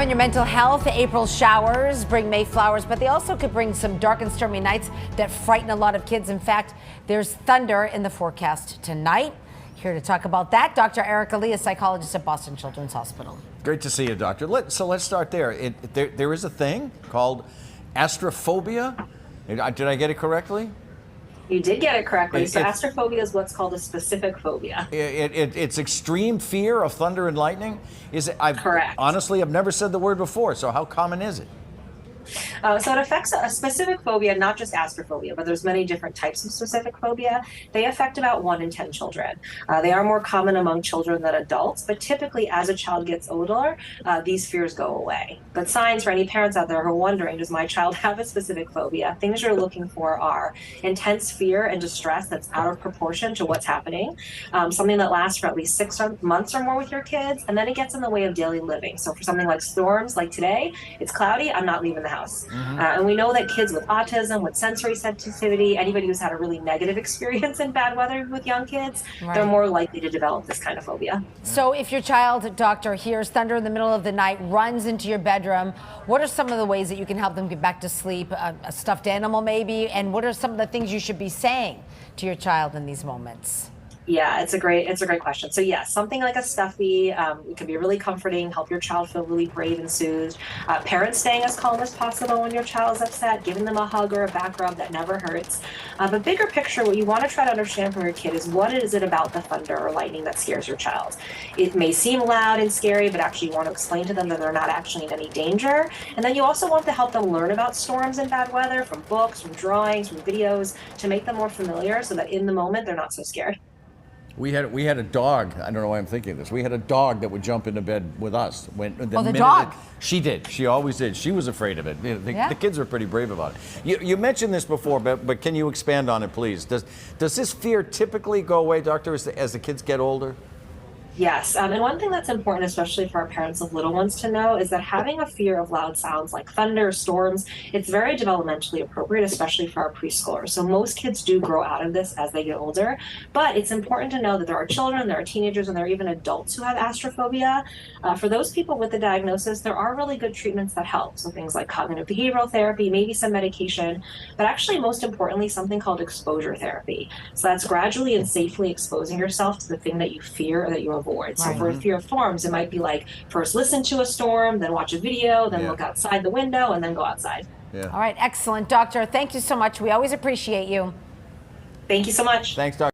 on your mental health. April showers bring May flowers, but they also could bring some dark and stormy nights that frighten a lot of kids. In fact, there's thunder in the forecast tonight. Here to talk about that, Dr. Erica Lee, a psychologist at Boston Children's Hospital. Great to see you, doctor. So let's start there. There is a thing called astrophobia. Did I get it correctly? You did get it correctly. So astrophobia is what's called a specific phobia. It's extreme fear of thunder and lightning? Correct. Honestly, I've never said the word before, so how common is it? So it affects a specific phobia, not just astrophobia, but there's many different types of specific phobia. They affect about 1 in 10 children. They are more common among children than adults, but typically as a child gets older, these fears go away. But signs for any parents out there who are wondering, does my child have a specific phobia? Things you're looking for are intense fear and distress that's out of proportion to what's happening, something that lasts for at least 6 months or more with your kids, and then it gets in the way of daily living. So for something like storms, like today, it's cloudy, I'm not leaving the house. And we know that kids with autism, with sensory sensitivity, anybody who's had a really negative experience in bad weather with young kids, they're more likely to develop this kind of phobia. So if your child, doctor, hears thunder in the middle of the night, runs into your bedroom, what are some of the ways that you can help them get back to sleep? A stuffed animal maybe? And what are some of the things you should be saying to your child in these moments? Yeah, it's a great question. So yeah, something like a stuffy, it can be really comforting, help your child feel really brave and soothed. Parents staying as calm as possible when your child's upset, giving them a hug or a back rub that never hurts. But bigger picture, what you want to try to understand from your kid is what is it about the thunder or lightning that scares your child. It may seem loud and scary, but actually you want to explain to them that they're not actually in any danger. And then you also want to help them learn about storms and bad weather from books, from drawings, from videos, to make them more familiar so that in the moment they're not so scared. We had a dog. I don't know why I'm thinking this. We had a dog that would jump into bed with us. The dog? She did. She always did. She was afraid of it. The kids are pretty brave about it. You mentioned this before, but can you expand on it, please? Does this fear typically go away, doctor, as the kids get older? Yes, and one thing that's important, especially for our parents of little ones to know, is that having a fear of loud sounds like thunder, storms, it's very developmentally appropriate, especially for our preschoolers. So most kids do grow out of this as they get older, but it's important to know that there are children, there are teenagers, and there are even adults who have astrophobia. For those people with the diagnosis, there are really good treatments that help. So things like cognitive behavioral therapy, maybe some medication, but actually most importantly, something called exposure therapy. So that's gradually and safely exposing yourself to the thing that you fear or that you avoid. So for fear of storms, it might be like first listen to a storm, then watch a video, then look outside the window, and then go outside. Yeah. All right, excellent, doctor. Thank you so much. We always appreciate you. Thank you so much. Thanks, doctor.